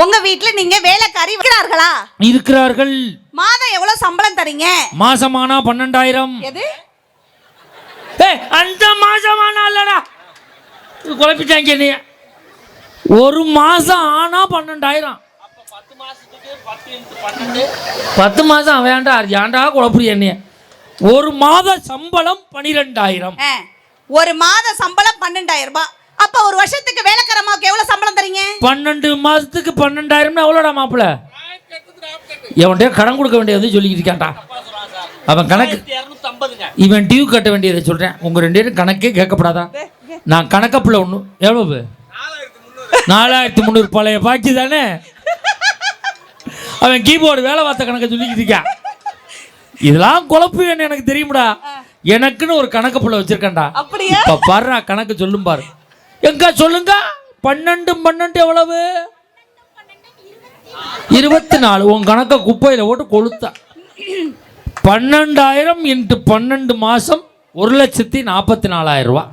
உங்க வீட்ல நீங்க வேலைக்காரி இருக்கிறார்களா? இருக்கிறார்கள். மாதம் எவ்வளவு சம்பளம் தரீங்க? மாசமானா 12,000. எது? அந்த மாசமானா இல்லடா, குழப்பிட்டாங்க நீ. ஒரு மாசம் ஆனா 12,000. 10 மாசம் வேண்டா, ஏன்டா குழப்பறிய நீ? ஒரு மாத சம்பளம் 12,000. ஒரு மாத சம்பளம் 12,000 ரூபாய். அப்ப ஒரு வருஷத்துக்கு வேலைக்காரமாவுக்கு எவ்வளவு சம்பளம் தரீங்க? 12 மாசத்துக்கு 12,000 எவ்வளோடா மாப்பிள்ள? எவன்டே கடன் கொடுக்க வேண்டியது சொல்லிக்கிட்டு இருக்கான்டா அவன். கணக்கு இவன் டியூ கட்ட வேண்டியதை சொல்றேன். உங்க 2 பேரும் கணக்கே கேட்கப்படாதா? நான் கணக்கப்புல ஒன்று எவ்வளவு? 4,300 பழைய பாக்கி தானே. அவன் கீபோர்டு வேலை பார்த்த கணக்கை சொல்லிக்கிட்டு இருக்கான். இதெல்லாம் குழப்பு எனக்கு தெரியும்டா. எனக்குன்னு ஒரு கணக்கு புள்ள வச்சிருக்கேன்டா. இப்ப பாரு கணக்கு சொல்லும் பாரு. எங்க சொல்லுங்க. 12 எவ்வளவு? 24. உன் கணக்க குப்பையில போட்டு கொளுத்தா. 12,000 × 12 மாசம் 1,44,000 ரூபாய்.